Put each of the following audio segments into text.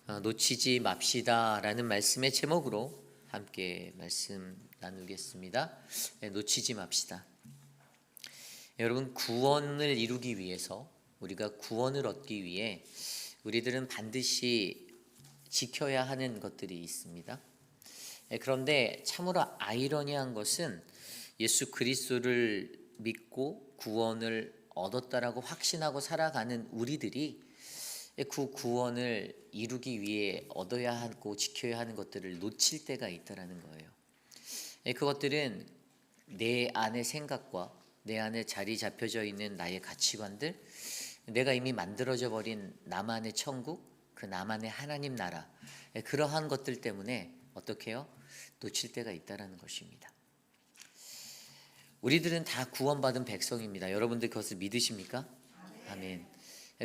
놓치지 맙시다라는 말씀의 제목으로 함께 말씀 나누겠습니다. 놓치지 맙시다. 여러분, 구원을 이루기 위해서, 우리가 구원을 얻기 위해 우리들은 반드시 지켜야 하는 것들이 있습니다. 그런데 참으로 아이러니한 것은 예수 그리스도를 믿고 구원을 얻었다라고 확신하고 살아가는 우리들이 그 구원을 이루기 위해 얻어야 하고 지켜야 하는 것들을 놓칠 때가 있다라는 거예요. 그것들은 내 안의 생각과 내 안에 자리 잡혀져 있는 나의 가치관들, 내가 이미 만들어져 버린 나만의 천국, 그 나만의 하나님 나라, 그러한 것들 때문에 어떻게 해요? 놓칠 때가 있다라는 것입니다. 우리들은 다 구원받은 백성입니다. 여러분들 그것을 믿으십니까? 아멘.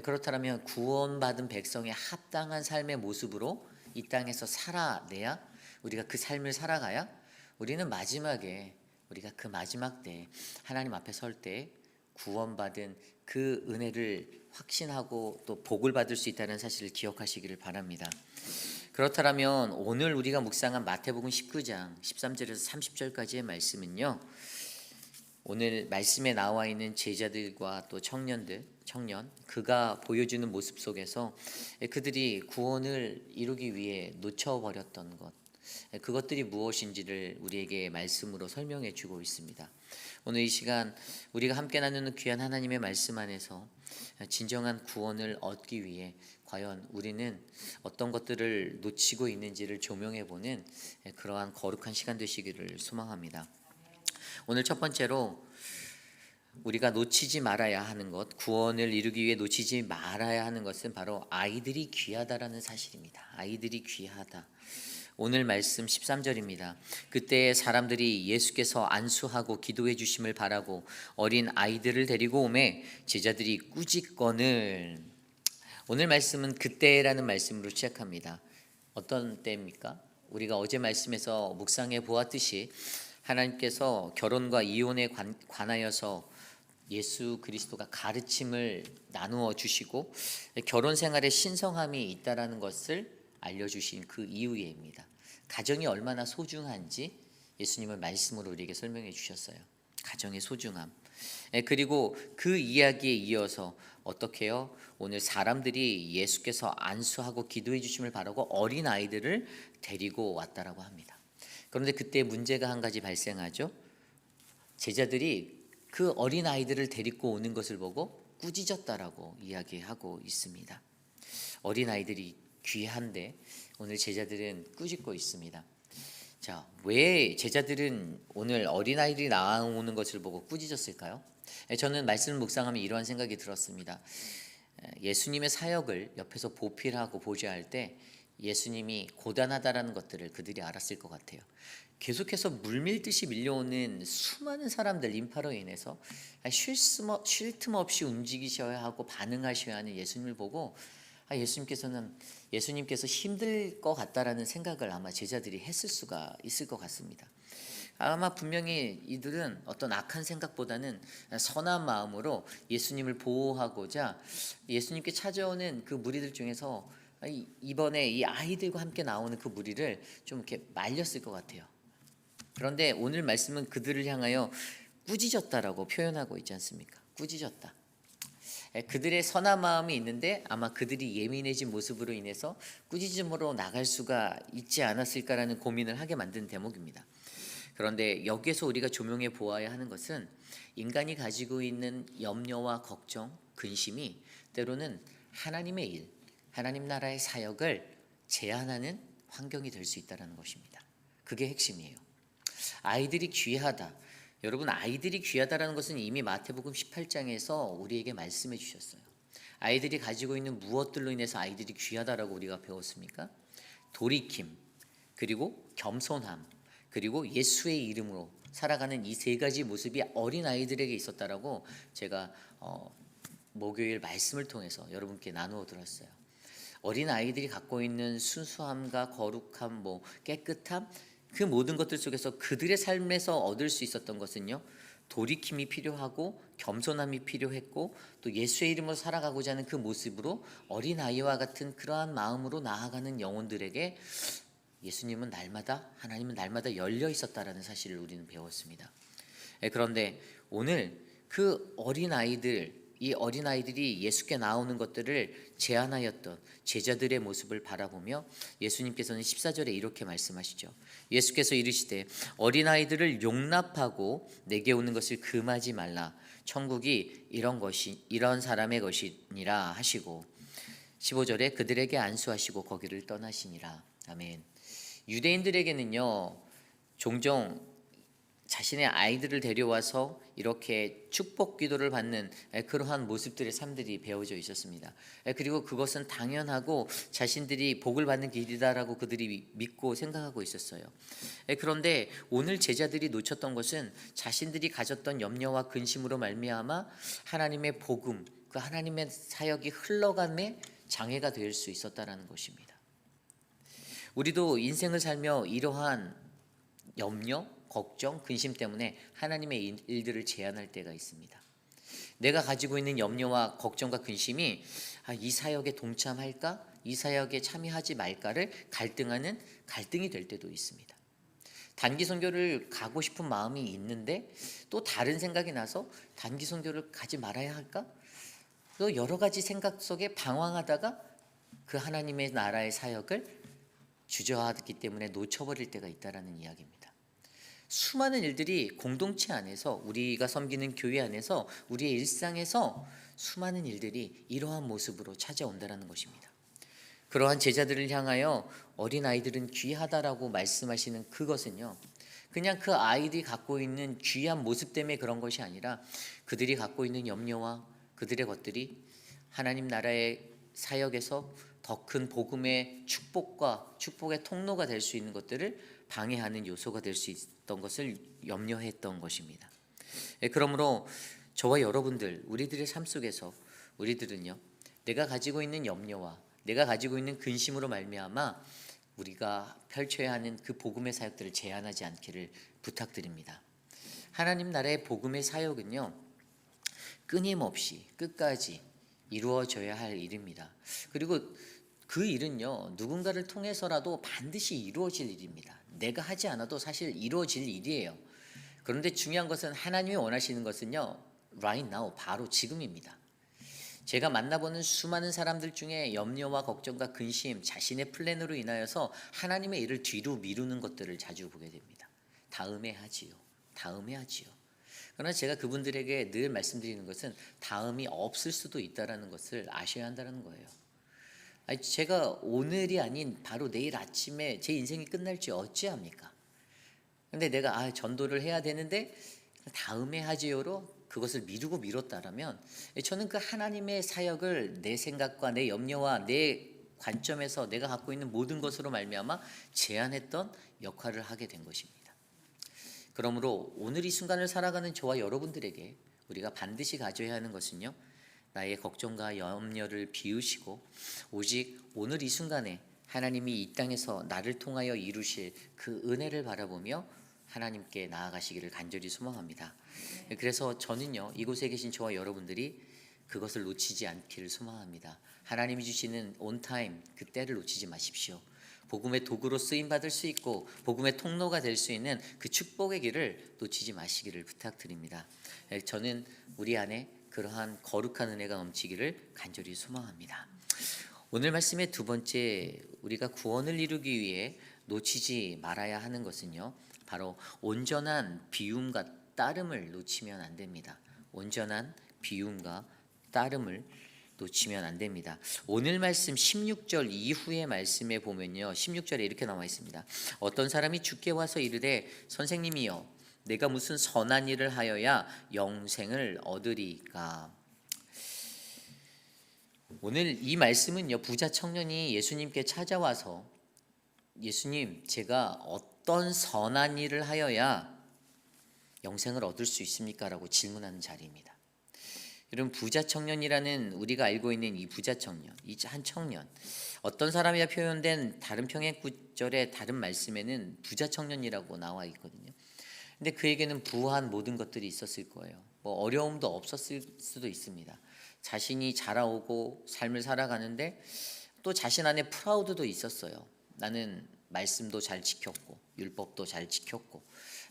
그렇다면 구원받은 백성의 합당한 삶의 모습으로 이 땅에서 살아내야, 우리가 그 삶을 살아가야 우리는 마지막에, 우리가 그 마지막 때 하나님 앞에 설 때 구원받은 그 은혜를 확신하고 또 복을 받을 수 있다는 사실을 기억하시기를 바랍니다. 그렇다면 오늘 우리가 묵상한 마태복음 19장 13절에서 30절까지의 말씀은요, 오늘 말씀에 나와 있는 제자들과 또 청년, 그가 보여주는 모습 속에서 그들이 구원을 이루기 위해 놓쳐버렸던 것, 그것들이 무엇인지를 우리에게 말씀으로 설명해 주고 있습니다. 오늘 이 시간 우리가 함께 나누는 귀한 하나님의 말씀 안에서 진정한 구원을 얻기 위해 과연 우리는 어떤 것들을 놓치고 있는지를 조명해 보는 그러한 거룩한 시간 되시기를 소망합니다. 오늘 첫 번째로 우리가 놓치지 말아야 하는 것, 구원을 이루기 위해 놓치지 말아야 하는 것은 바로 아이들이 귀하다라는 사실입니다. 아이들이 귀하다. 오늘 말씀 13절입니다. 그때 사람들이 예수께서 안수하고 기도해 주심을 바라고 어린 아이들을 데리고 오매 제자들이 꾸짖거늘. 오늘 말씀은 그때라는 말씀으로 시작합니다. 어떤 때입니까? 우리가 어제 말씀에서 묵상해 보았듯이 하나님께서 결혼과 이혼에 관하여서 예수 그리스도가 가르침을 나누어 주시고 결혼 생활에 신성함이 있다라는 것을 알려주신 그 이후에입니다. 가정이 얼마나 소중한지 예수님은 말씀으로 우리에게 설명해 주셨어요. 가정의 소중함. 그리고 그 이야기에 이어서 어떻게 해요? 오늘 사람들이 예수께서 안수하고 기도해 주심을 바라고 어린 아이들을 데리고 왔다라고 합니다. 그런데 그때 문제가 한 가지 발생하죠. 제자들이 그 어린 아이들을 데리고 오는 것을 보고 꾸짖었다라고 이야기하고 있습니다. 어린 아이들이 귀한데 오늘 제자들은 꾸짖고 있습니다. 자, 왜 제자들은 오늘 어린 아이들이 나오는 것을 보고 꾸짖었을까요? 저는 말씀을 묵상하면 이러한 생각이 들었습니다. 예수님의 사역을 옆에서 보필하고 보좌할 때 예수님이 고단하다라는 것들을 그들이 알았을 것 같아요. 계속해서 물밀듯이 밀려오는 수많은 사람들, 인파로 인해서 쉴 틈 없이 움직이셔야 하고 반응하셔야 하는 예수님을 보고 예수님께서 힘들 것 같다라는 생각을 아마 제자들이 했을 수가 있을 것 같습니다. 아마 분명히 이들은 어떤 악한 생각보다는 선한 마음으로 예수님을 보호하고자 예수님께 찾아오는 그 무리들 중에서 이번에 이 아이들과 함께 나오는 그 무리를 좀 이렇게 말렸을 것 같아요. 그런데 오늘 말씀은 그들을 향하여 꾸짖었다라고 표현하고 있지 않습니까? 꾸짖었다. 그들의 선한 마음이 있는데 아마 그들이 예민해진 모습으로 인해서 꾸짖음으로 나갈 수가 있지 않았을까라는 고민을 하게 만든 대목입니다. 그런데 여기에서 우리가 조명해 보아야 하는 것은 인간이 가지고 있는 염려와 걱정, 근심이 때로는 하나님의 일, 하나님 나라의 사역을 제한하는 환경이 될 수 있다는 것입니다. 그게 핵심이에요. 아이들이 귀하다. 여러분, 아이들이 귀하다라는 것은 이미 마태복음 18장에서 우리에게 말씀해 주셨어요. 아이들이 가지고 있는 무엇들로 인해서 아이들이 귀하다라고 우리가 배웠습니까? 돌이킴, 그리고 겸손함, 그리고 예수의 이름으로 살아가는 이 세 가지 모습이 어린 아이들에게 있었다라고 제가 목요일 말씀을 통해서 여러분께 나누어 들었어요. 어린 아이들이 갖고 있는 순수함과 거룩함, 깨끗함, 그 모든 것들 속에서 그들의 삶에서 얻을 수 있었던 것은요, 돌이킴이 필요하고 겸손함이 필요했고 또 예수의 이름으로 살아가고자 하는 그 모습으로 어린아이와 같은 그러한 마음으로 나아가는 영혼들에게 예수님은 날마다, 하나님은 날마다 열려 있었다라는 사실을 우리는 배웠습니다. 그런데 오늘 그 이 어린아이들이 예수께 나오는 것들을 제안하였던 제자들의 모습을 바라보며 예수님께서는 14절에 이렇게 말씀하시죠. 예수께서 이르시되 어린아이들을 용납하고 내게 오는 것을 금하지 말라. 천국이 이런 사람의 것이니라 하시고 15절에 그들에게 안수하시고 거기를 떠나시니라. 아멘. 유대인들에게는요, 종종 자신의 아이들을 데려와서 이렇게 축복 기도를 받는 그러한 모습들의 삶들이 배워져 있었습니다. 그리고 그것은 당연하고 자신들이 복을 받는 길이다라고 그들이 믿고 생각하고 있었어요. 그런데 오늘 제자들이 놓쳤던 것은 자신들이 가졌던 염려와 근심으로 말미암아 하나님의 복음, 그 하나님의 사역이 흘러감에 장애가 될 수 있었다라는 것입니다. 우리도 인생을 살며 이러한 염려, 걱정, 근심 때문에 하나님의 일들을 제한할 때가 있습니다. 내가 가지고 있는 염려와 걱정과 근심이 이 사역에 동참할까? 이 사역에 참여하지 말까를 갈등이 될 때도 있습니다. 단기 선교를 가고 싶은 마음이 있는데 또 다른 생각이 나서 단기 선교를 가지 말아야 할까? 또 여러 가지 생각 속에 방황하다가 그 하나님의 나라의 사역을 주저하기 때문에 놓쳐버릴 때가 있다라는 이야기입니다. 수많은 일들이 공동체 안에서 우리가 섬기는 교회 안에서 우리의 일상에서 수많은 일들이 이러한 모습으로 찾아온다는 것입니다. 그러한 제자들을 향하여 어린아이들은 귀하다라고 말씀하시는 그것은요, 그냥 그 아이들이 갖고 있는 귀한 모습 때문에 그런 것이 아니라 그들이 갖고 있는 염려와 그들의 것들이 하나님 나라의 사역에서 더 큰 복음의 축복의 통로가 될 수 있는 것들을 방해하는 요소가 될 수 있던 것을 염려했던 것입니다. 그러므로 저와 여러분들, 우리들의 삶 속에서 우리들은요, 내가 가지고 있는 염려와 내가 가지고 있는 근심으로 말미암아 우리가 펼쳐야 하는 그 복음의 사역들을 제한하지 않기를 부탁드립니다. 하나님 나라의 복음의 사역은요, 끊임없이 끝까지 이루어져야 할 일입니다. 그리고 그 일은요, 누군가를 통해서라도 반드시 이루어질 일입니다. 내가 하지 않아도 사실 이루어질 일이에요. 그런데 중요한 것은 하나님이 원하시는 것은요, right now, 바로 지금입니다. 제가 만나보는 수많은 사람들 중에 염려와 걱정과 근심, 자신의 플랜으로 인하여서 하나님의 일을 뒤로 미루는 것들을 자주 보게 됩니다. 다음에 하지요. 그러나 제가 그분들에게 늘 말씀드리는 것은 다음이 없을 수도 있다는 것을 아셔야 한다는 거예요. 제가 오늘이 아닌 바로 내일 아침에 제 인생이 끝날지 어찌합니까? 근데 내가 전도를 해야 되는데 다음에 하지요로 그것을 미뤘다라면 저는 그 하나님의 사역을 내 생각과 내 염려와 내 관점에서 내가 갖고 있는 모든 것으로 말미암아 제한했던 역할을 하게 된 것입니다. 그러므로 오늘 이 순간을 살아가는 저와 여러분들에게 우리가 반드시 가져야 하는 것은요, 나의 걱정과 염려를 비우시고 오직 오늘 이 순간에 하나님이 이 땅에서 나를 통하여 이루실 그 은혜를 바라보며 하나님께 나아가시기를 간절히 소망합니다. 그래서 저는요, 이곳에 계신 저와 여러분들이 그것을 놓치지 않기를 소망합니다. 하나님이 주시는 온타임, 그 때를 놓치지 마십시오. 복음의 도구로 쓰임받을 수 있고 복음의 통로가 될 수 있는 그 축복의 길을 놓치지 마시기를 부탁드립니다. 저는 우리 안에 그러한 거룩한 은혜가 넘치기를 간절히 소망합니다. 오늘 말씀의 두 번째, 우리가 구원을 이루기 위해 놓치지 말아야 하는 것은요, 바로 온전한 비움과 따름을 놓치면 안 됩니다. 온전한 비움과 따름을 놓치면 안 됩니다. 오늘 말씀 16절 이후의 말씀에 보면요, 16절에 이렇게 나와 있습니다. 어떤 사람이 주께 와서 이르되 선생님이여 내가 무슨 선한 일을 하여야 영생을 얻으리까. 오늘 이 말씀은요, 부자 청년이 예수님께 찾아와서 예수님, 제가 어떤 선한 일을 하여야 영생을 얻을 수 있습니까? 라고 질문하는 자리입니다. 여러분, 부자 청년이라는 우리가 알고 있는 이 부자 청년, 이 한 청년, 어떤 사람이라 표현된 다른 평행 구절의 다른 말씀에는 부자 청년이라고 나와 있거든요. 근데 그에게는 부한 모든 것들이 있었을 거예요. 뭐 어려움도 없었을 수도 있습니다. 자신이 자라오고 삶을 살아가는데 또 자신 안에 프라우드도 있었어요. 나는 말씀도 잘 지켰고 율법도 잘 지켰고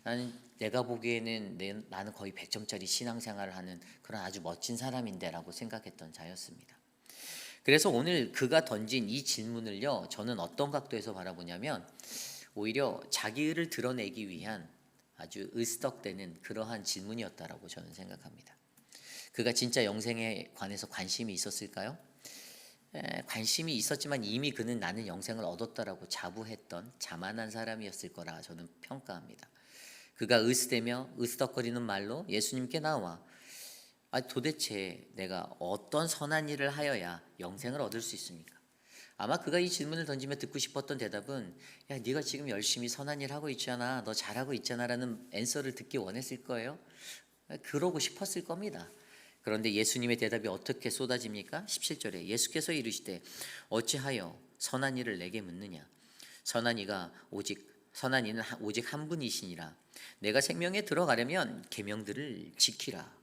나는 내가 보기에는 나는 거의 100점짜리 신앙생활을 하는 그런 아주 멋진 사람인데 라고 생각했던 자였습니다. 그래서 오늘 그가 던진 이 질문을요, 저는 어떤 각도에서 바라보냐면 오히려 자기 의를 드러내기 위한 아주 으스덕대는 그러한 질문이었다라고 저는 생각합니다. 그가 진짜 영생에 관해서 관심이 있었을까요? 관심이 있었지만 이미 그는 나는 영생을 얻었다라고 자부했던 자만한 사람이었을 거라 저는 평가합니다. 그가 으스대며 으스덕거리는 말로 예수님께 나와 도대체 내가 어떤 선한 일을 하여야 영생을 얻을 수 있습니까? 아마 그가 이 질문을 던지며 듣고 싶었던 대답은 야, 네가 지금 열심히 선한 일 하고 있잖아, 너 잘하고 있잖아 라는 앤서를 듣기 원했을 거예요. 그러고 싶었을 겁니다. 그런데 예수님의 대답이 어떻게 쏟아집니까? 17절에 예수께서 이르시되 어찌하여 선한 일을 내게 묻느냐? 선한 이는 오직 한 분이시니라. 내가 생명에 들어가려면 계명들을 지키라.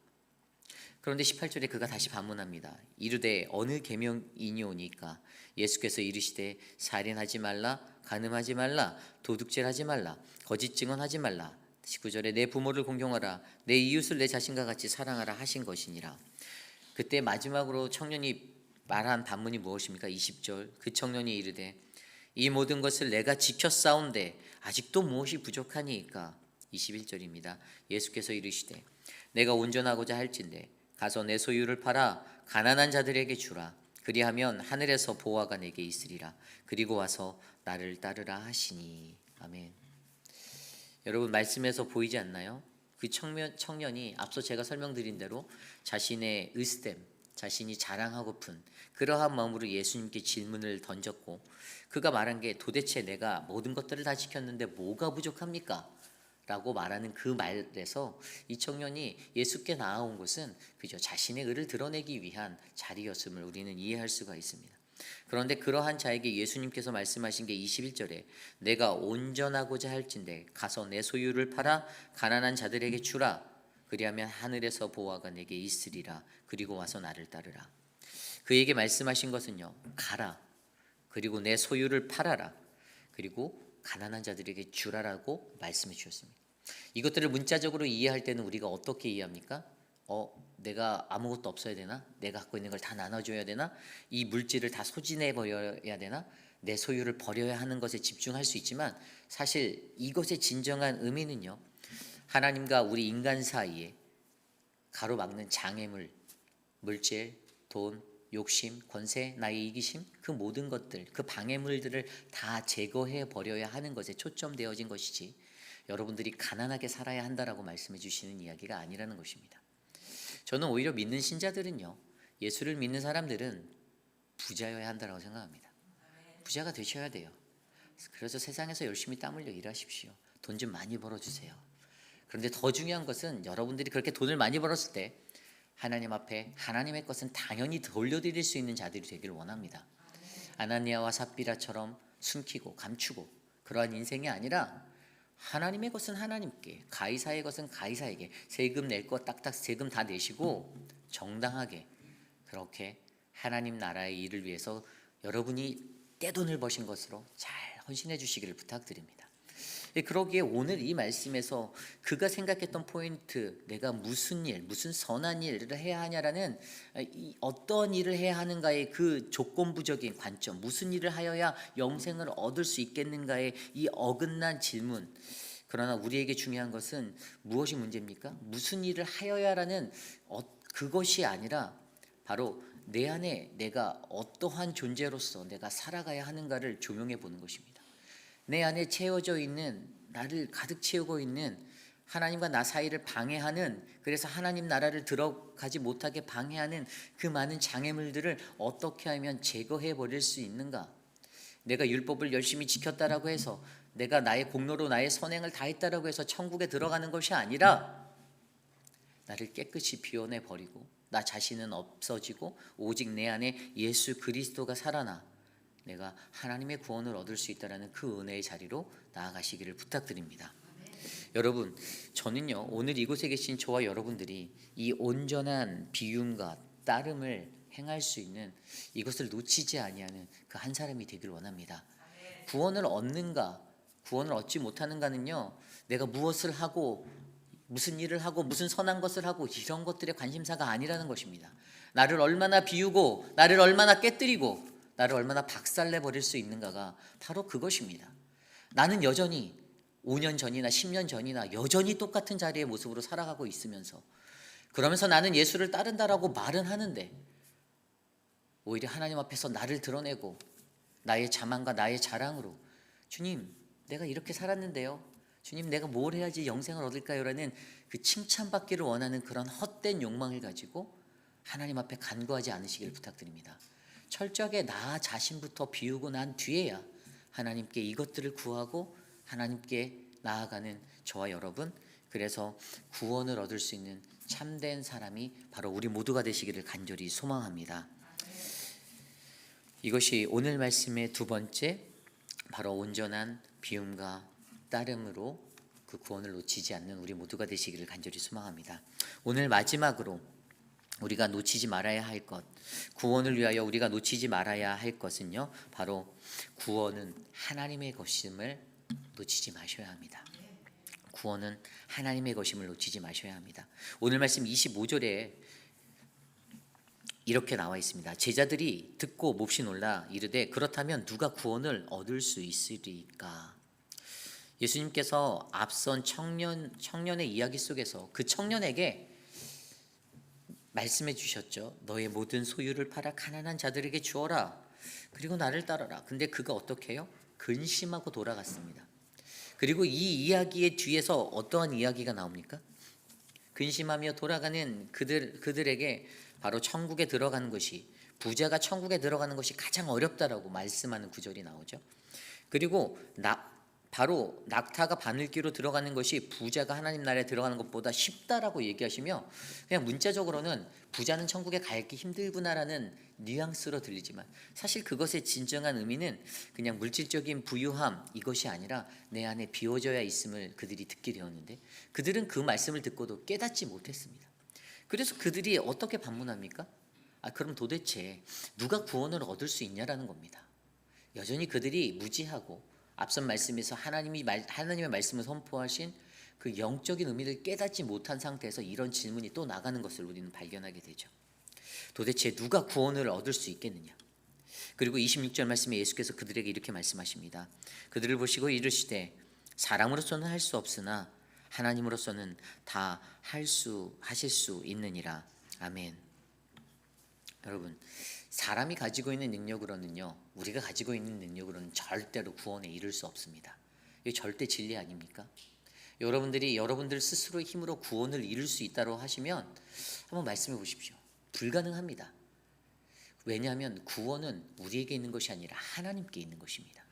그런데 18절에 그가 다시 반문합니다. 이르되 어느 계명이니오니까? 예수께서 이르시되 살인하지 말라, 간음하지 말라, 도둑질하지 말라, 거짓 증언하지 말라. 19절에 내 부모를 공경하라, 내 이웃을 내 자신과 같이 사랑하라 하신 것이니라. 그때 마지막으로 청년이 말한 반문이 무엇입니까? 20절 그 청년이 이르되 이 모든 것을 내가 지켰사온데 아직도 무엇이 부족하니이까? 21절입니다. 예수께서 이르시되 내가 온전하고자 할진대 가서 내 소유를 팔아 가난한 자들에게 주라. 그리하면 하늘에서 보화가 내게 있으리라. 그리고 와서 나를 따르라 하시니. 아멘. 여러분 말씀에서 보이지 않나요? 그 청년이 앞서 제가 설명드린 대로 자신의 으스댐, 자신이 자랑하고픈 그러한 마음으로 예수님께 질문을 던졌고 그가 말한 게 도대체 내가 모든 것들을 다 지켰는데 뭐가 부족합니까? 라고 말하는 그 말에서 이 청년이 예수께 나아온 것은 그저 자신의 의를 드러내기 위한 자리였음을 우리는 이해할 수가 있습니다. 그런데 그러한 자에게 예수님께서 말씀하신 게 21절에 내가 온전하고자 할진대 가서 내 소유를 팔아 가난한 자들에게 주라. 그리하면 하늘에서 보화가 내게 있으리라. 그리고 와서 나를 따르라. 그에게 말씀하신 것은요, 가라. 그리고 내 소유를 팔아라. 그리고 가난한 자들에게 주라라고 말씀해 주셨습니다. 이것들을 문자적으로 이해할 때는 우리가 어떻게 이해합니까? 내가 아무것도 없어야 되나? 내가 갖고 있는 걸 다 나눠줘야 되나? 이 물질을 다 소진해 버려야 되나? 내 소유를 버려야 하는 것에 집중할 수 있지만 사실 이것의 진정한 의미는요, 하나님과 우리 인간 사이에 가로막는 장애물, 물질, 돈, 욕심, 권세, 나의 이기심, 그 모든 것들, 그 방해물들을 다 제거해 버려야 하는 것에 초점되어진 것이지 여러분들이 가난하게 살아야 한다라고 말씀해 주시는 이야기가 아니라는 것입니다. 저는 오히려 믿는 신자들은요, 예수를 믿는 사람들은 부자여야 한다라고 생각합니다. 부자가 되셔야 돼요. 그래서 세상에서 열심히 땀 흘려 일하십시오. 돈 좀 많이 벌어주세요. 그런데 더 중요한 것은 여러분들이 그렇게 돈을 많이 벌었을 때 하나님 앞에 하나님의 것은 당연히 돌려드릴 수 있는 자들이 되길 원합니다. 아나니아와 삽비라처럼 숨기고 감추고 그러한 인생이 아니라 하나님의 것은 하나님께, 가이사의 것은 가이사에게, 세금 낼 거 딱딱 세금 다 내시고 정당하게 그렇게 하나님 나라의 일을 위해서 여러분이 떼돈을 버신 것으로 잘 헌신해 주시기를 부탁드립니다. 그러기에 오늘 이 말씀에서 그가 생각했던 포인트, 내가 무슨 일, 무슨 선한 일을 해야 하냐라는 어떤 일을 해야 하는가의 그 조건부적인 관점, 무슨 일을 하여야 영생을 얻을 수 있겠는가의 이 어긋난 질문. 그러나 우리에게 중요한 것은 무엇이 문제입니까? 무슨 일을 하여야라는 그것이 아니라 바로 내 안에 내가 어떠한 존재로서 내가 살아가야 하는가를 조명해 보는 것입니다. 내 안에 채워져 있는, 나를 가득 채우고 있는 하나님과 나 사이를 방해하는, 그래서 하나님 나라를 들어가지 못하게 방해하는 그 많은 장애물들을 어떻게 하면 제거해 버릴 수 있는가? 내가 율법을 열심히 지켰다라고 해서, 내가 나의 공로로 나의 선행을 다했다라고 해서 천국에 들어가는 것이 아니라 나를 깨끗이 비워내 버리고 나 자신은 없어지고 오직 내 안에 예수 그리스도가 살아나 내가 하나님의 구원을 얻을 수 있다는 그 은혜의 자리로 나아가시기를 부탁드립니다. 여러분, 저는요 오늘 이곳에 계신 저와 여러분들이 이 온전한 비움과 따름을 행할 수 있는 이것을 놓치지 아니하는 그 한 사람이 되길 원합니다. 구원을 얻는가, 구원을 얻지 못하는가는요 내가 무엇을 하고 무슨 일을 하고 무슨 선한 것을 하고 이런 것들의 관심사가 아니라는 것입니다. 나를 얼마나 비우고 나를 얼마나 깨뜨리고 나를 얼마나 박살내 버릴 수 있는가가 바로 그것입니다. 나는 여전히 5년 전이나 10년 전이나 여전히 똑같은 자리의 모습으로 살아가고 있으면서 그러면서 나는 예수를 따른다라고 말은 하는데 오히려 하나님 앞에서 나를 드러내고 나의 자만과 나의 자랑으로 주님 내가 이렇게 살았는데요, 주님 내가 뭘 해야지 영생을 얻을까요? 라는 그 칭찬받기를 원하는 그런 헛된 욕망을 가지고 하나님 앞에 간구하지 않으시길 부탁드립니다. 철저하게 나 자신부터 비우고 난 뒤에야 하나님께 이것들을 구하고 하나님께 나아가는 저와 여러분, 그래서 구원을 얻을 수 있는 참된 사람이 바로 우리 모두가 되시기를 간절히 소망합니다. 이것이 오늘 말씀의 두 번째, 바로 온전한 비움과 따름으로 그 구원을 놓치지 않는 우리 모두가 되시기를 간절히 소망합니다. 오늘 마지막으로 우리가 놓치지 말아야 할 것, 구원을 위하여 우리가 놓치지 말아야 할 것은요 바로 구원은 하나님의 것임을 놓치지 마셔야 합니다. 구원은 하나님의 것임을 놓치지 마셔야 합니다. 오늘 말씀 25절에 이렇게 나와 있습니다. 제자들이 듣고 몹시 놀라 이르되 그렇다면 누가 구원을 얻을 수 있으리까? 예수님께서 앞선 청년의 이야기 속에서 그 청년에게 말씀해 주셨죠. 너의 모든 소유를 팔아 가난한 자들에게 주어라. 그리고 나를 따르라. 근데 그가 어떻게 해요? 근심하고 돌아갔습니다. 그리고 이 이야기의 뒤에서 어떠한 이야기가 나옵니까? 근심하며 돌아가는 그들에게 바로 천국에 들어가는 것이, 부자가 천국에 들어가는 것이 가장 어렵다라고 말씀하는 구절이 나오죠. 그리고 바로 낙타가 바늘귀로 들어가는 것이 부자가 하나님 나라에 들어가는 것보다 쉽다라고 얘기하시며, 그냥 문자적으로는 부자는 천국에 가기 힘들구나라는 뉘앙스로 들리지만 사실 그것의 진정한 의미는 그냥 물질적인 부유함 이것이 아니라 내 안에 비워져야 있음을 그들이 듣게 되었는데 그들은 그 말씀을 듣고도 깨닫지 못했습니다. 그래서 그들이 어떻게 반문합니까? 그럼 도대체 누가 구원을 얻을 수 있냐라는 겁니다. 여전히 그들이 무지하고 앞선 말씀에서 하나님의 말씀을 선포하신 그 영적인 의미를 깨닫지 못한 상태에서 이런 질문이 또 나가는 것을 우리는 발견하게 되죠. 도대체 누가 구원을 얻을 수 있겠느냐? 그리고 26절 말씀에 예수께서 그들에게 이렇게 말씀하십니다. 그들을 보시고 이르시되 사람으로서는 할 수 없으나 하나님으로서는 다 하실 수 있느니라. 아멘. 여러분, 사람이 가지고 있는 능력으로는요, 우리가 가지고 있는 능력으로는 절대로 구원에 이를 수 없습니다. 이게 절대 진리 아닙니까? 여러분들이 여러분들 스스로의 힘으로 구원을 이룰 수 있다고 하시면 한번 말씀해 보십시오. 불가능합니다. 왜냐하면 구원은 우리에게 있는 것이 아니라 하나님께 있는 것입니다.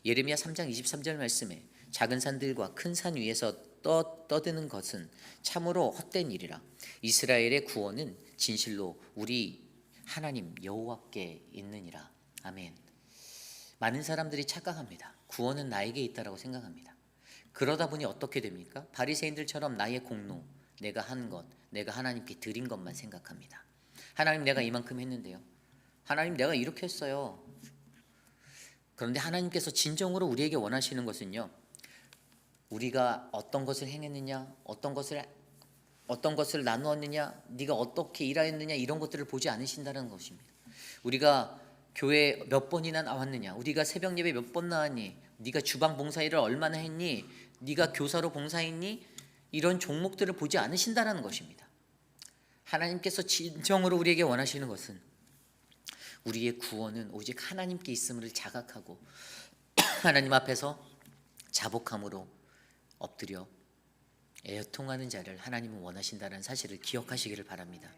예레미야 3장 23절 말씀에 작은 산들과 큰 산 위에서 떠드는 것은 참으로 헛된 일이라. 이스라엘의 구원은 진실로 우리 하나님 여호와께 있느니라. 아멘. 많은 사람들이 착각합니다. 구원은 나에게 있다라고 생각합니다. 그러다 보니 어떻게 됩니까? 바리새인들처럼 나의 공로, 내가 한 것, 내가 하나님께 드린 것만 생각합니다. 하나님 내가 이만큼 했는데요. 하나님 내가 이렇게 했어요. 그런데 하나님께서 진정으로 우리에게 원하시는 것은요, 우리가 어떤 것을 행했느냐, 어떤 것을 나누었느냐, 네가 어떻게 일하였느냐 이런 것들을 보지 않으신다는 것입니다. 우리가 교회 몇 번이나 나왔느냐, 우리가 새벽 예배 몇 번 나왔니, 네가 주방 봉사일을 얼마나 했니, 네가 교사로 봉사했니, 이런 종목들을 보지 않으신다는 것입니다. 하나님께서 진정으로 우리에게 원하시는 것은 우리의 구원은 오직 하나님께 있음을 자각하고 하나님 앞에서 자복함으로 엎드려 애통하는 자를 하나님은 원하신다는 사실을 기억하시기를 바랍니다.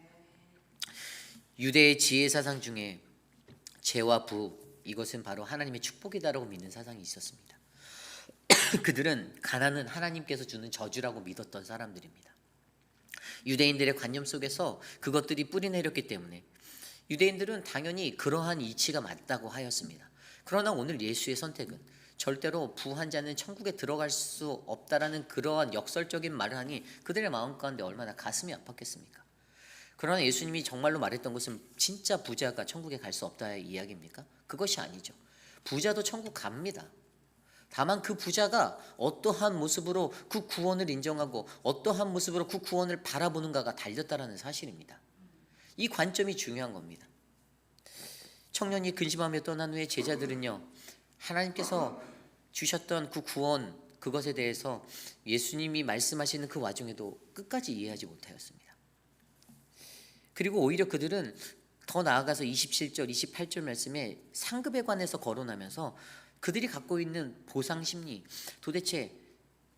유대의 지혜 사상 중에 재와 부, 이것은 바로 하나님의 축복이다라고 믿는 사상이 있었습니다. 그들은 가난은 하나님께서 주는 저주라고 믿었던 사람들입니다. 유대인들의 관념 속에서 그것들이 뿌리 내렸기 때문에 유대인들은 당연히 그러한 이치가 맞다고 하였습니다. 그러나 오늘 예수의 선택은 절대로 부한 자는 천국에 들어갈 수 없다라는 그러한 역설적인 말을 하니 그들의 마음 가운데 얼마나 가슴이 아팠겠습니까? 그러나 예수님이 정말로 말했던 것은 진짜 부자가 천국에 갈 수 없다의 이야기입니까? 그것이 아니죠. 부자도 천국 갑니다. 다만 그 부자가 어떠한 모습으로 그 구원을 인정하고 어떠한 모습으로 그 구원을 바라보는가가 달렸다라는 사실입니다. 이 관점이 중요한 겁니다. 청년이 근심하며 떠난 후에 제자들은요, 하나님께서 주셨던 그 구원, 그것에 대해서 예수님이 말씀하시는 그 와중에도 끝까지 이해하지 못하였습니다. 그리고 오히려 그들은 더 나아가서 27절, 28절 말씀에 상급에 관해서 거론하면서 그들이 갖고 있는 보상 심리, 도대체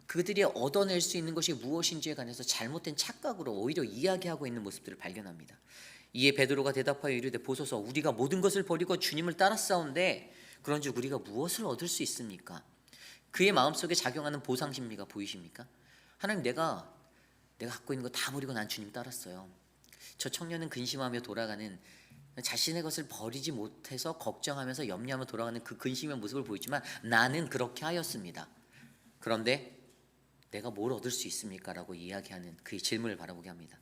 그들이 얻어낼 수 있는 것이 무엇인지에 관해서 잘못된 착각으로 오히려 이야기하고 있는 모습들을 발견합니다. 이에 베드로가 대답하여 이르되 보소서, 우리가 모든 것을 버리고 주님을 따랐사온데 그런즉 우리가 무엇을 얻을 수 있습니까? 그의 마음속에 작용하는 보상 심리가 보이십니까? 하나님, 내가 갖고 있는 거 다 버리고 난 주님 따랐어요. 저 청년은 근심하며 돌아가는, 자신의 것을 버리지 못해서 걱정하면서 염려하며 돌아가는 그 근심의 모습을 보이지만 나는 그렇게 하였습니다. 그런데 내가 뭘 얻을 수 있습니까? 라고 이야기하는 그의 질문을 바라보게 합니다.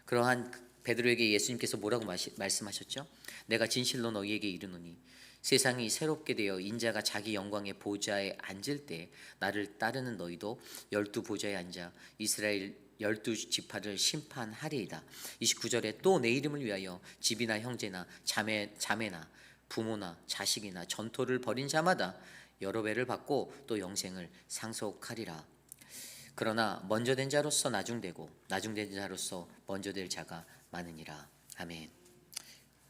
그러한 베드로에게 예수님께서 뭐라고 말씀하셨죠? 내가 진실로 너희에게 이르노니 세상이 새롭게 되어 인자가 자기 영광의 보좌에 앉을 때 나를 따르는 너희도 12 보좌에 앉아 이스라엘 12 지파를 심판하리이다. 29절에 또 내 이름을 위하여 집이나 형제나 자매나 부모나 자식이나 전토를 벌인 자마다 여러 배를 받고 또 영생을 상속하리라. 그러나 먼저 된 자로서 나중되고 나중된 자로서 먼저 될 자가 많으니라. 아멘.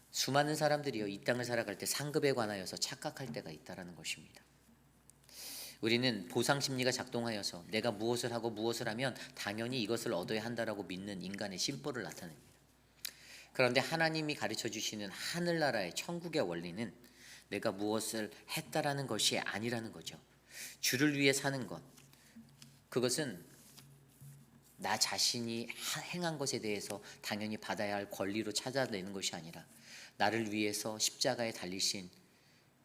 수많은 사람들이요, 이 땅을 살아갈 때 상급에 관하여서 착각할 때가 있다라는 것입니다. 우리는 보상 심리가 작동하여서 내가 무엇을 하고 무엇을 하면 당연히 이것을 얻어야 한다라고 믿는 인간의 심보를 나타냅니다. 그런데 하나님이 가르쳐 주시는 하늘나라의 천국의 원리는 내가 무엇을 했다라는 것이 아니라는 거죠. 주를 위해 사는 것, 그것은 나 자신이 행한 것에 대해서 당연히 받아야 할 권리로 찾아내는 것이 아니라 나를 위해서 십자가에 달리신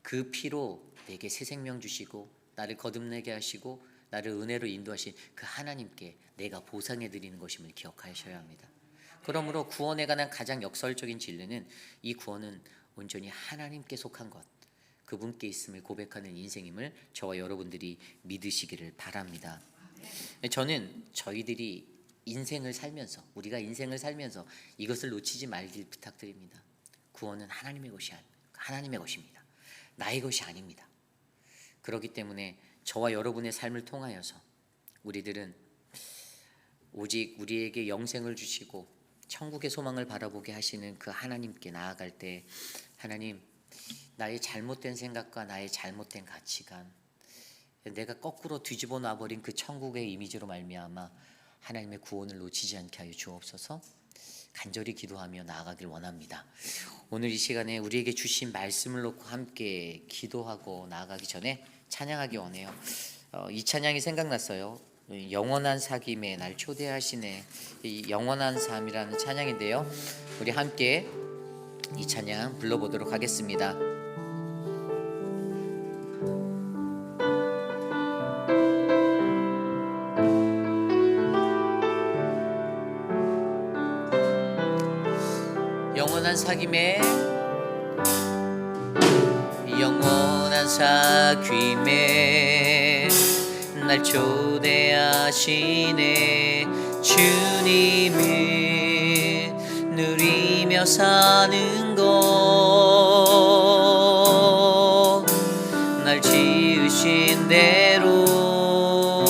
그 피로 내게 새 생명 주시고 나를 거듭내게 하시고 나를 은혜로 인도하신 그 하나님께 내가 보상해 드리는 것임을 기억하셔야 합니다. 그러므로 구원에 관한 가장 역설적인 진리는 이 구원은 온전히 하나님께 속한 것, 그분께 있음을 고백하는 인생임을 저와 여러분들이 믿으시기를 바랍니다. 저는 저희들이 인생을 살면서, 우리가 인생을 살면서 이것을 놓치지 말길 부탁드립니다. 구원은 하나님의 것입니다. 나의 것이 아닙니다. 그렇기 때문에 저와 여러분의 삶을 통하여서 우리들은 오직 우리에게 영생을 주시고 천국의 소망을 바라보게 하시는 그 하나님께 나아갈 때, 하나님, 나의 잘못된 생각과 나의 잘못된 가치관, 내가 거꾸로 뒤집어 놔버린 그 천국의 이미지로 말미암아 하나님의 구원을 놓치지 않게 하여 주옵소서. 간절히 기도하며 나아가길 원합니다. 오늘 이 시간에 우리에게 주신 말씀을 놓고 함께 기도하고 나아가기 전에 찬양하기 원해요. 이 찬양이 생각났어요. 영원한 사귐에 날 초대하시네. 이 영원한 삶이라는 찬양인데요, 우리 함께 이 찬양 불러보도록 하겠습니다. 영원한 사귐에, 영원한 사귐에 날 초대하시네. 주님을 누리며 사는 것, 날 지으신 대로,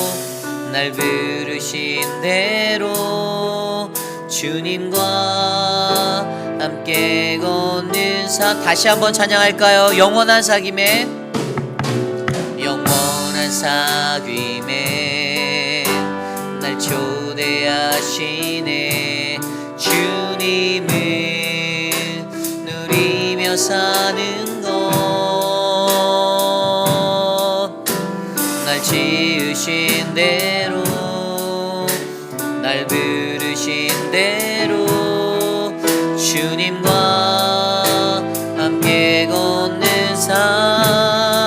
날 부르신 대로 주님과 함께 걷는 삶. 다시 한번 찬양할까요? 영원한 사귐에, 영원한 사귐에 날 초대하시네. 주님을 누리며 사는 것, 날 지으신 대로, 날 부르신 대로 주님과 함께 걷는 삶.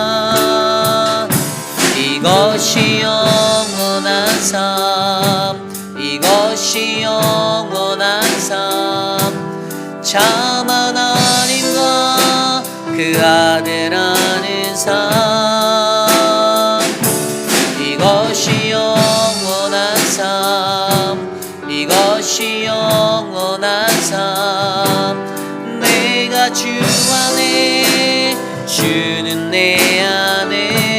이것이 영원한 삶, 이것이 영원한 삶, 참 하나님과 그 아들 아는 삶. 이것이 영원한 삶, 이것이 영원한 삶. 내가 주 안에, 주는 내 안에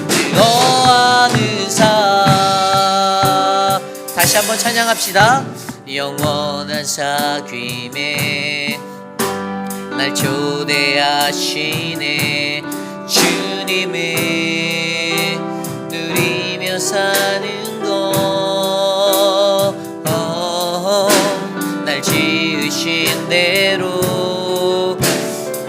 즐거워하는 삶. 다시 한번 찬양합시다. 영원한 사귐에 날 초대하시네. 주님을 누리며 사는 것, 날 지으신 대로,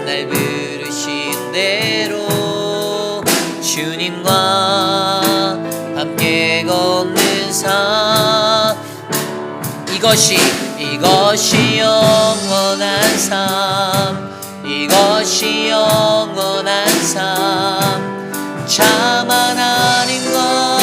날 부르신 대로 주님과 함께 걷는 삶. 이것이 영원한 삶, 이것이 영원한 삶, 참 하나님과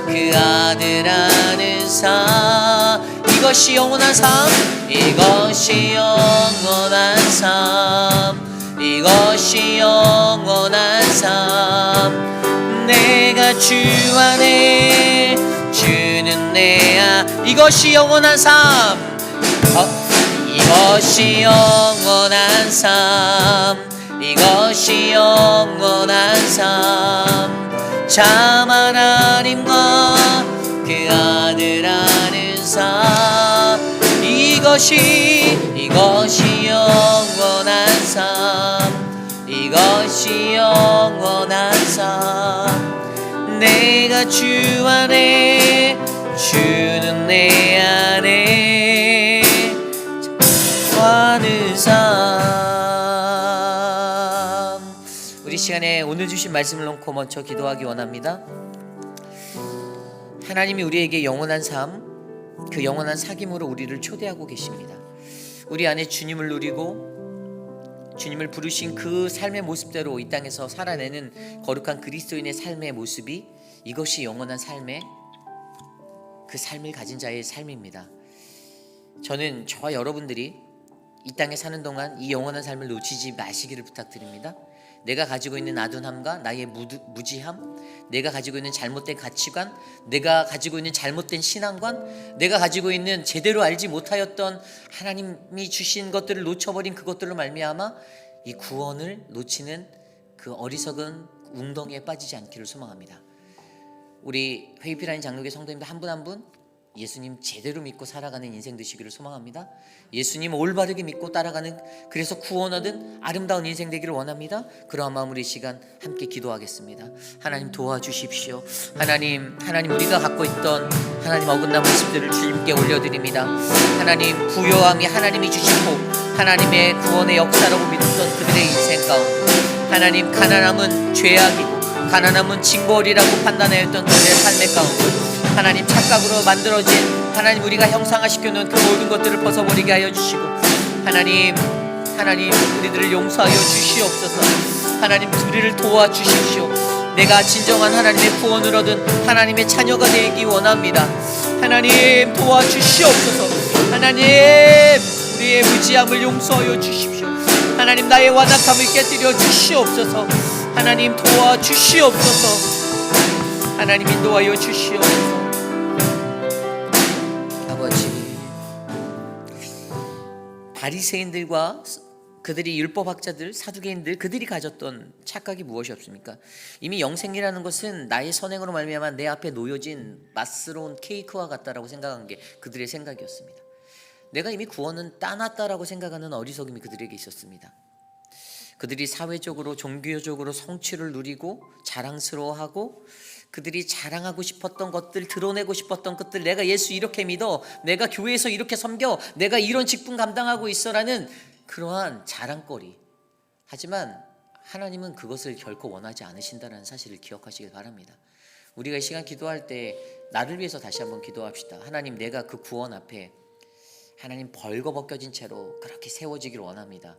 그 아들 아는 삶. 이것이 영원한 삶, 이것이 영원한 삶, 이것이 영원한 삶. 내가 주 안에, 주는 내 안. 이것이 영원한 삶, 이것이 영원한 삶, 이것이 영원한 삶, 참 하나님과 그 아들 아는 삶. 이것이 영원한 삶, 이것이 영원한 삶. 내가 주 안에, 주는 내 안에 하는 삶. 우리 시간에 오늘 주신 말씀을 놓고 먼저 기도하기 원합니다. 하나님이 우리에게 영원한 삶, 그 영원한 사귐으로 우리를 초대하고 계십니다. 우리 안에 주님을 누리고 주님을 부르신 그 삶의 모습대로 이 땅에서 살아내는 거룩한 그리스도인의 삶의 모습이, 이것이 영원한 삶의 그 삶을 가진 자의 삶입니다. 저는 저와 여러분들이 이 땅에 사는 동안 이 영원한 삶을 놓치지 마시기를 부탁드립니다. 내가 가지고 있는 아둔함과 나의 무지함, 내가 가지고 있는 잘못된 가치관, 내가 가지고 있는 잘못된 신앙관, 내가 가지고 있는 제대로 알지 못하였던 하나님이 주신 것들을 놓쳐버린 그것들로 말미암아 이 구원을 놓치는 그 어리석은 웅덩이에 빠지지 않기를 소망합니다. 우리 회의피라인 장로교 성도님들 한 분 한 분 예수님 제대로 믿고 살아가는 인생 되시기를 소망합니다. 예수님 올바르게 믿고 따라가는, 그래서 구원 얻은 아름다운 인생 되기를 원합니다. 그러한 마음으로 이 시간 함께 기도하겠습니다. 하나님 도와주십시오. 하나님 우리가 갖고 있던 하나님 어긋난 모습들을 주님께 올려드립니다. 하나님 부요함이 하나님이 주신 복, 하나님의 구원의 역사라고 믿었던 그들의 인생 가운데 하나님 가난함은 죄악이고 가난함은 징벌이라고 판단하였던 그들의 삶의 가운데 하나님 착각으로 만들어진 하나님 우리가 형상화시켜놓은 그 모든 것들을 벗어버리게 하여 주시고 하나님 우리들을 용서하여 주시옵소서. 하나님 우리를 도와주십시오. 내가 진정한 하나님의 구원을 얻은 하나님의 자녀가 되기 원합니다. 하나님 도와주시옵소서. 하나님 우리의 무지함을 용서하여 주십시오. 하나님 나의 완악함을 깨뜨려 주시옵소서. 하나님 도와주시옵소서. 하나님 인도하여 주시옵소서. 아버지, 바리새인들과 그들이 율법학자들, 사두개인들, 그들이 가졌던 착각이 무엇이 없습니까? 이미 영생이라는 것은 나의 선행으로 말미암아 내 앞에 놓여진 맛스러운 케이크와 같다라고 생각한 게 그들의 생각이었습니다. 내가 이미 구원은 따놨다라고 생각하는 어리석음이 그들에게 있었습니다. 그들이 사회적으로 종교적으로 성취를 누리고 자랑스러워하고 그들이 자랑하고 싶었던 것들, 드러내고 싶었던 것들, 내가 예수 이렇게 믿어, 내가 교회에서 이렇게 섬겨, 내가 이런 직분 감당하고 있어라는 그러한 자랑거리. 하지만 하나님은 그것을 결코 원하지 않으신다는 사실을 기억하시길 바랍니다. 우리가 이 시간 기도할 때 나를 위해서 다시 한번 기도합시다. 하나님, 내가 그 구원 앞에 하나님 벌거벗겨진 채로 그렇게 세워지길 원합니다.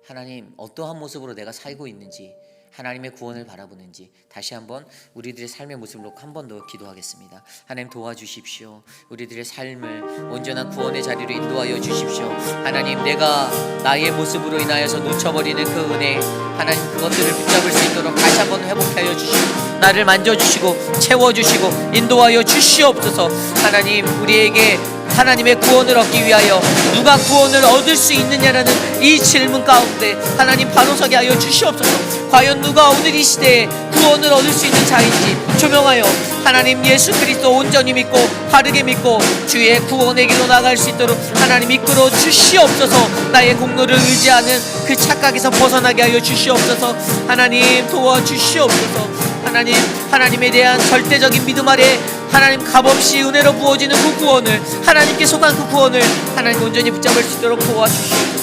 하나님, 어떠한 모습으로 내가 살고 있는지 하나님의 구원을 바라보는지 다시 한번 우리들의 삶의 모습을 한 번 더 기도하겠습니다. 하나님 도와주십시오. 우리들의 삶을 온전한 구원의 자리로 인도하여 주십시오. 하나님, 내가 나의 모습으로 인하여서 놓쳐버리는 그 은혜, 하나님 그것들을 붙잡을 수 있도록 다시 한번 회복하여 주시고 나를 만져주시고 채워주시고 인도하여 주시옵소서. 하나님, 우리에게 하나님의 구원을 얻기 위하여 누가 구원을 얻을 수 있느냐라는 이 질문 가운데 하나님 바로 서게 하여 주시옵소서. 과연 누가 오늘 이 시대에 구원을 얻을 수 있는 자인지 조명하여 하나님 예수 그리스도 온전히 믿고 바르게 믿고 주의 구원의 길로 나갈 수 있도록 하나님 이끌어 주시옵소서. 나의 공로를 의지하는 그 착각에서 벗어나게 하여 주시옵소서. 하나님 도와주시옵소서. 하나님, 하나님에 대한 절대적인 믿음 아래 하나님 값없이 은혜로 부어지는 그 구원을, 하나님께 속한 그 구원을 하나님 온전히 붙잡을 수 있도록 도와주시옵소서.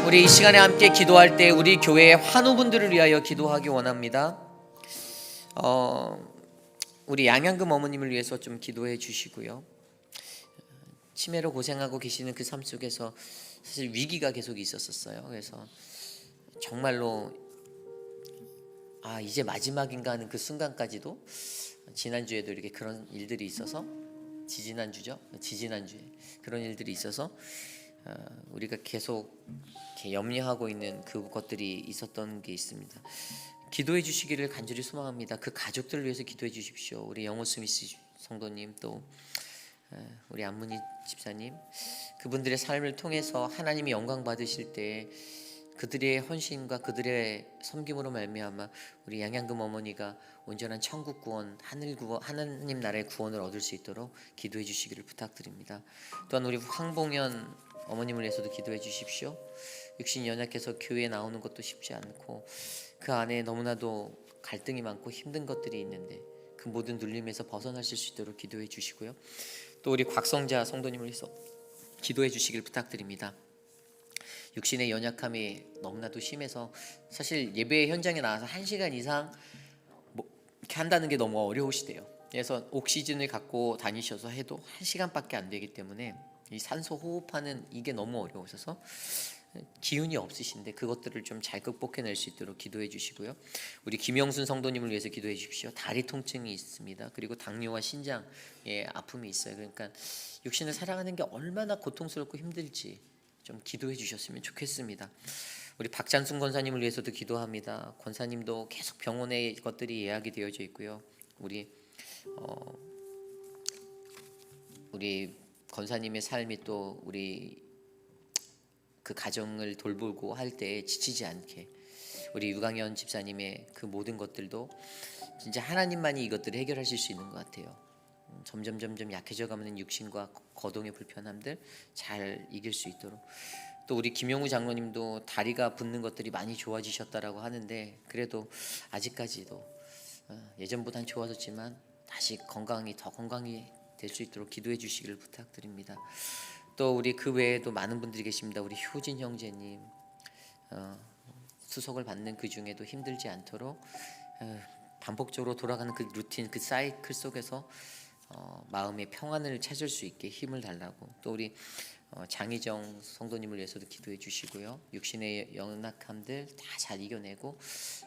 우리 이 시간에 함께 기도할 때 우리 교회의 환우분들을 위하여 기도하기 원합니다. 우리 양양금 어머님을 위해서 좀 기도해 주시고요. 치매로 고생하고 계시는 그 삶 속에서 사실 위기가 계속 있었어요. 그래서 정말로 이제 마지막인가 하는 그 순간까지도 지난주에도 이렇게 그런 일들이 있어서 지지난주에 그런 일들이 있어서 우리가 계속 이렇게 염려하고 있는 그것들이 있었던 게 있습니다. 기도해 주시기를 간절히 소망합니다. 그 가족들을 위해서 기도해 주십시오. 우리 영호 스미스 성도님, 또 우리 안문희 집사님, 그분들의 삶을 통해서 하나님이 영광 받으실 때 그들의 헌신과 그들의 섬김으로 말미암아 우리 양양금 어머니가 온전한 천국 구원, 하나님 나라의 구원을 얻을 수 있도록 기도해 주시기를 부탁드립니다. 또한 우리 황봉현 어머님을 위해서도 기도해 주십시오. 육신이 연약해서 교회에 나오는 것도 쉽지 않고 그 안에 너무나도 갈등이 많고 힘든 것들이 있는데 그 모든 눌림에서 벗어나실 수 있도록 기도해 주시고요. 또 우리 곽성자 성도님을 위해서 기도해 주시길 부탁드립니다. 육신의 연약함이 너무나도 심해서 사실 예배 현장에 나와서 1시간 이상 이렇게 한다는 게 너무 어려우시대요. 그래서 옥시즌을 갖고 다니셔서 해도 1시간밖에 안 되기 때문에 이 산소 호흡하는 이게 너무 어려우셔서 기운이 없으신데 그것들을 좀 잘 극복해낼 수 있도록 기도해 주시고요. 우리 김영순 성도님을 위해서 기도해 주십시오. 다리 통증이 있습니다. 그리고 당뇨와 신장에 아픔이 있어요. 그러니까 육신을 살아가는 게 얼마나 고통스럽고 힘들지 좀 기도해 주셨으면 좋겠습니다. 우리 박찬순 권사님을 위해서도 기도합니다. 권사님도 계속 병원에 것들이 예약이 되어져 있고요. 우리 권사님의 삶이 또 우리 그 가정을 돌보고 할 때 지치지 않게 우리 유강현 집사님의 그 모든 것들도 진짜 하나님만이 이것들을 해결하실 수 있는 것 같아요. 점점 약해져가는 육신과 거동의 불편함들 잘 이길 수 있도록. 또 우리 김용우 장로님도 다리가 붓는 것들이 많이 좋아지셨다라고 하는데 그래도 아직까지도 예전보다는 좋아졌지만 다시 더 건강히 될 수 있도록 기도해 주시기를 부탁드립니다. 또 우리 그 외에도 많은 분들이 계십니다. 우리 효진 형제님 수속을 받는 그 중에도 힘들지 않도록 반복적으로 돌아가는 그 루틴, 그 사이클 속에서 마음의 평안을 찾을 수 있게 힘을 달라고. 또 우리 장희정 성도님을 위해서도 기도해 주시고요. 육신의 연약함들 다 잘 이겨내고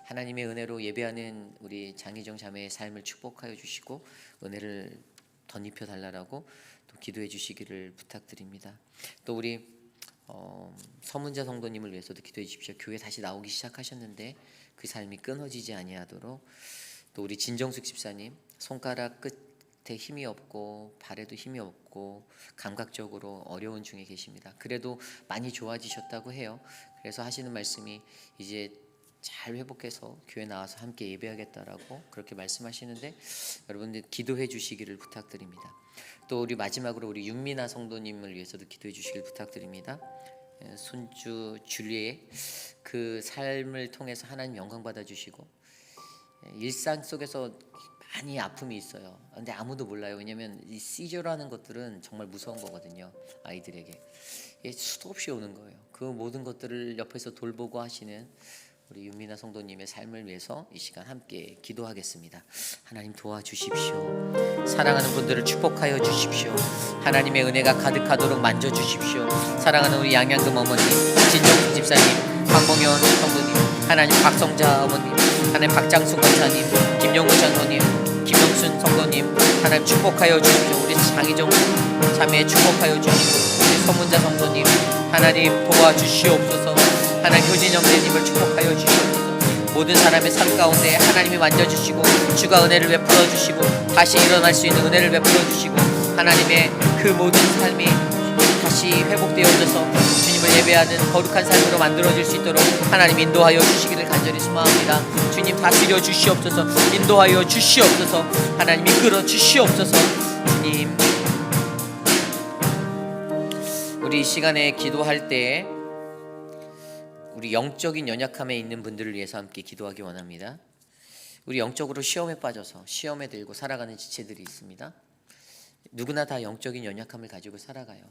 하나님의 은혜로 예배하는 우리 장희정 자매의 삶을 축복하여 주시고 은혜를 덧입혀 달라고 또 기도해 주시기를 부탁드립니다. 또 우리 서문자 성도님을 위해서도 기도해 주십시오. 교회 다시 나오기 시작하셨는데 그 삶이 끊어지지 아니하도록. 또 우리 진정숙 집사님, 손가락 끝에 힘이 없고 발에도 힘이 없고 감각적으로 어려운 중에 계십니다. 그래도 많이 좋아지셨다고 해요. 그래서 하시는 말씀이 이제 잘 회복해서 교회 나와서 함께 예배하겠다라고 그렇게 말씀하시는데 여러분들 기도해 주시기를 부탁드립니다. 또 우리 마지막으로 우리 윤미나 성도님을 위해서도 기도해 주시길 부탁드립니다. 손주 줄리의 그 삶을 통해서 하나님 영광 받아 주시고 일상 속에서 많이 아픔이 있어요. 근데 아무도 몰라요. 왜냐면 이 시저라는 것들은 정말 무서운 거거든요. 아이들에게 수도 없이 오는 거예요. 그 모든 것들을 옆에서 돌보고 하시는 우리 윤미나 성도님의 삶을 위해서 이 시간 함께 기도하겠습니다. 하나님 도와주십시오. 사랑하는 분들을 축복하여 주십시오. 하나님의 은혜가 가득하도록 만져주십시오. 사랑하는 우리 양양금 어머니, 진정숙 집사님, 황봉현 성도님, 하나님 박성자 어머님, 하나님 박장수 권사님, 김용구 장로님, 김영순 성도님 하나님 축복하여 주십시오. 우리 장희정 자매 축복하여 주시고 우리 서문자 성도님 하나님 도와주시옵소서. 하나님 효진 형제님을 축복하여 주시옵소서. 모든 사람의 삶 가운데 하나님이 만져주시고 주가 은혜를 베풀어 주시고 다시 일어날 수 있는 은혜를 베풀어 주시고 하나님의 그 모든 삶이 다시 회복되어져서 주님을 예배하는 거룩한 삶으로 만들어질 수 있도록 하나님 인도하여 주시기를 간절히 소망합니다. 주님 다스려 주시옵소서. 인도하여 주시옵소서. 하나님 이끌어 주시옵소서. 주님, 우리 이 시간에 기도할 때 우리 영적인 연약함에 있는 분들을 위해서 함께 기도하기 원합니다. 우리 영적으로 시험에 빠져서 시험에 들고 살아가는 지체들이 있습니다. 누구나 다 영적인 연약함을 가지고 살아가요.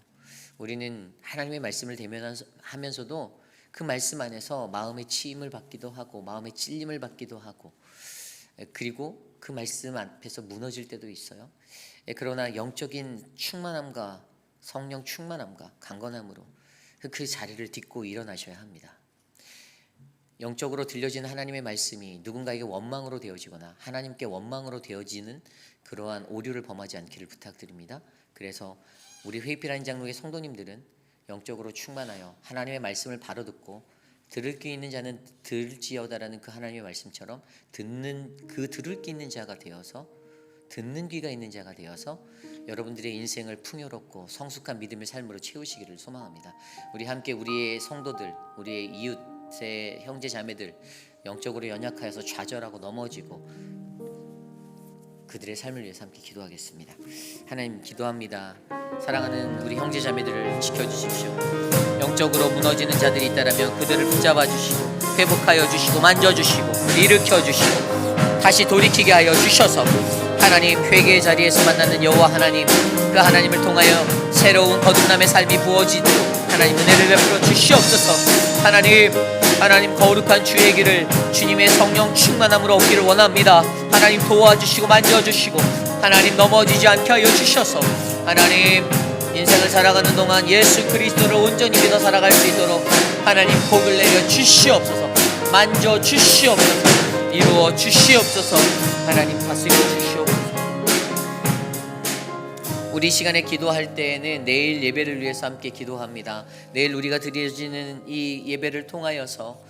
우리는 하나님의 말씀을 대면하면서도 그 말씀 안에서 마음의 치임을 받기도 하고 마음의 찔림을 받기도 하고 그리고 그 말씀 앞에서 무너질 때도 있어요. 그러나 영적인 충만함과 성령 충만함과 강건함으로 그 자리를 딛고 일어나셔야 합니다. 영적으로 들려지는 하나님의 말씀이 누군가에게 원망으로 되어지거나 하나님께 원망으로 되어지는 그러한 오류를 범하지 않기를 부탁드립니다. 그래서 우리 회의필 장로의 성도님들은 영적으로 충만하여 하나님의 말씀을 바로 듣고 들을 귀 있는 자는 들을지어다라는 그 하나님의 말씀처럼 들을 귀 있는 자가 되어서 듣는 귀가 있는 자가 되어서 여러분들의 인생을 풍요롭고 성숙한 믿음의 삶으로 채우시기를 소망합니다. 우리 함께 우리의 성도들, 우리의 이웃의 형제 자매들 영적으로 연약하여서 좌절하고 넘어지고 그들의 삶을 위해서 함께 기도하겠습니다. 하나님 기도합니다. 사랑하는 우리 형제 자매들을 지켜주십시오. 영적으로 무너지는 자들이 있다면 그들을 붙잡아 주시고 회복하여 주시고 만져주시고 일으켜 주시고 다시 돌이키게 하여 주셔서 하나님 회개의 자리에서 만나는 여호와 하나님, 그 하나님을 통하여 새로운 거듭남의 삶이 부어지도록 하나님 은혜를 베풀어 주시옵소서. 하나님 거룩한 주의 길을 주님의 성령 충만함으로 얻기를 원합니다. 하나님 도와주시고 만져주시고 하나님 넘어지지 않게 하여 주셔서 하나님 인생을 살아가는 동안 예수 그리스도를 온전히 믿어 살아갈 수 있도록 하나님 복을 내려 주시옵소서. 만져 주시옵소서. 이루어 주시옵소서. 하나님 다스려 주시옵소서. 우리 시간에 기도할 때에는 내일 예배를 위해서 함께 기도합니다. 내일 우리가 드려지는 이 예배를 통하여서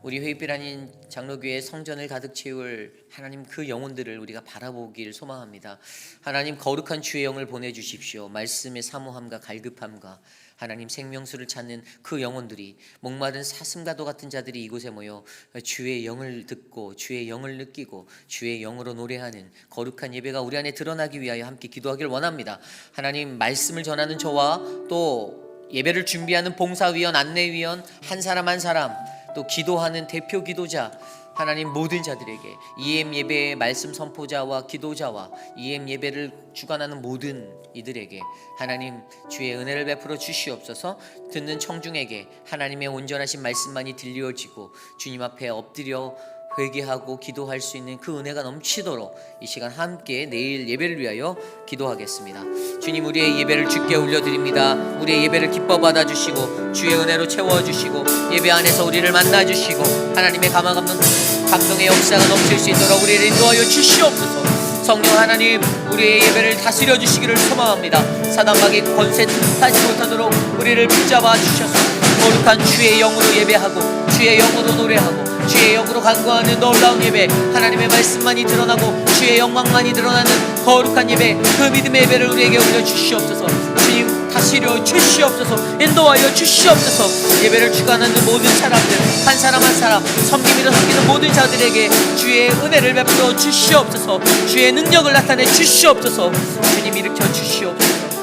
우리 회의필 장로교회 성전을 가득 채울 하나님 그 영혼들을 우리가 바라보기를 소망합니다. 하나님 거룩한 주의 영을 보내주십시오. 말씀의 사모함과 갈급함과 하나님 생명수를 찾는 그 영혼들이 목마른 사슴과도 같은 자들이 이곳에 모여 주의 영을 듣고 주의 영을 느끼고 주의 영으로 노래하는 거룩한 예배가 우리 안에 드러나기 위하여 함께 기도하기를 원합니다. 하나님 말씀을 전하는 저와 또 예배를 준비하는 봉사위원, 안내위원 한 사람 한 사람 또 기도하는 대표 기도자 하나님 모든 자들에게 EM 예배의 말씀 선포자와 기도자와 EM 예배를 주관하는 모든 이들에게 하나님 주의 은혜를 베풀어 주시옵소서. 듣는 청중에게 하나님의 온전하신 말씀만이 들려지고 주님 앞에 엎드려 회개하고 기도할 수 있는 그 은혜가 넘치도록 이 시간 함께 내일 예배를 위하여 기도하겠습니다. 주님 우리의 예배를 주께 올려드립니다. 우리의 예배를 기뻐 받아주시고 주의 은혜로 채워주시고 예배 안에서 우리를 만나주시고 하나님의 감동의 역사가 넘칠 수 있도록 우리를 인도하여 주시옵소서. 성령 하나님 우리의 예배를 다스려 주시기를 소망합니다. 사단마귀 권세 탓하지 못하도록 우리를 붙잡아 주셔서 거룩한 주의 영으로 예배하고 주의 영으로 노래하고 주의 영으로 간구하는 놀라운 예배, 하나님의 말씀만이 드러나고 주의 영광만이 드러나는 거룩한 예배, 그 믿음의 예배를 우리에게 올려주시옵소서. 주님 다스려 주시옵소서. 인도하여 주시옵소서. 예배를 주관하는 모든 사람들 한 사람 한 사람 섬김으로 섬기는 모든 자들에게 주의 은혜를 베풀어 주시옵소서. 주의 능력을 나타내 주시옵소서. 주님 일으켜 주시옵소서.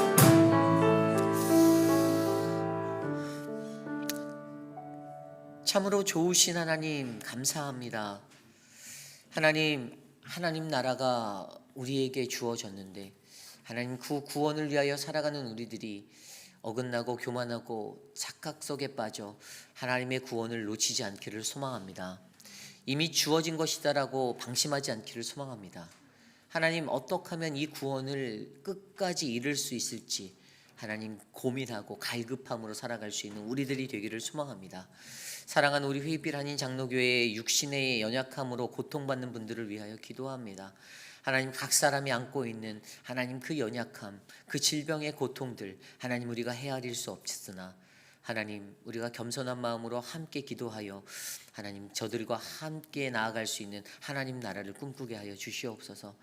참으로 좋으신 하나님 감사합니다. 하나님 나라가 우리에게 주어졌는데 하나님 그 구원을 위하여 살아가는 우리들이 어긋나고 교만하고 착각 속에 빠져 하나님의 구원을 놓치지 않기를 소망합니다. 이미 주어진 것이다라고 방심하지 않기를 소망합니다. 하나님 어떻게 하면 이 구원을 끝까지 이룰 수 있을지 하나님 고민하고 갈급함으로 살아갈 수 있는 우리들이 되기를 소망합니다. 사랑하는 우리 회빛 한인 장로교회의 육신의 연약함으로 고통받는 분들을 위하여 기도합니다. 하나님, 각 사람이 안고 있는 하나님 그 연약함, 그 질병의 고통들 하나님 우리가 헤아릴 수 없으나 하나님, 우리가 겸손한 마음으로 함께 기도하여 하나님 저들과 함께 나아갈 수 있는 하나님 나라를 꿈꾸게 하여 주시옵소서.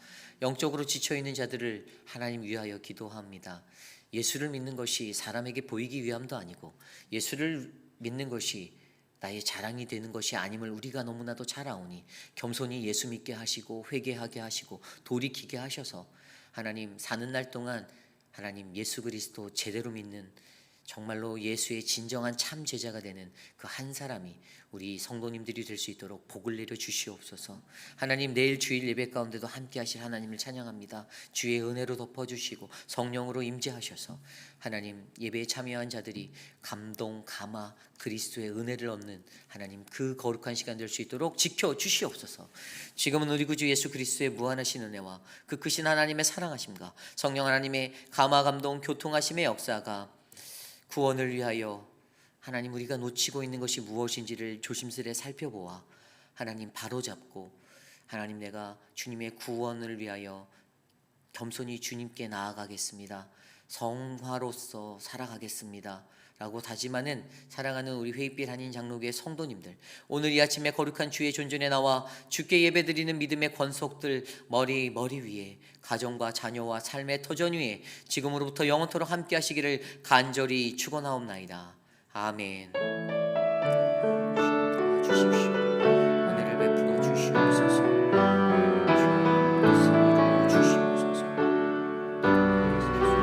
영적으로 지쳐있는 자들을 하나님 위하여 기도합니다. 예수를 믿는 것이 사람에게 보이기 위함도 아니고 예수를 믿는 것이 나의 자랑이 되는 것이 아님을 우리가 너무나도 잘 아오니 겸손히 예수 믿게 하시고 회개하게 하시고 돌이키게 하셔서 하나님 사는 날 동안 하나님 예수 그리스도 제대로 믿는 정말로 예수의 진정한 참 제자가 되는 그 한 사람이 우리 성도님들이 될 수 있도록 복을 내려 주시옵소서. 하나님, 내일 주일 예배 가운데도 함께 하실 하나님을 찬양합니다. 주의 은혜로 덮어주시고 성령으로 임재하셔서 하나님 예배에 참여한 자들이 감동, 감화, 그리스도의 은혜를 얻는 하나님 그 거룩한 시간 될 수 있도록 지켜주시옵소서. 지금은 우리 구주 예수 그리스도의 무한하신 은혜와 그 크신 하나님의 사랑하심과 성령 하나님의 감화, 감동, 교통하심의 역사가 구원을 위하여 하나님 우리가 놓치고 있는 것이 무엇인지를 조심스레 살펴보아 하나님 바로잡고 하나님, 내가 주님의 구원을 위하여 겸손히 주님께 나아가겠습니다. 성화로서 살아가겠습니다 라고 다짐하는 사랑하는 우리 회빛 한인 장로교회 성도님들, 오늘 이 아침에 거룩한 주의 존전에 나와 주께 예배드리는 믿음의 권속들 머리 위에 가정과 자녀와 삶의 터전 위에 지금으로부터 영원토록 함께 하시기를 간절히 축원하옵나이다. 아멘. 도와주십시오.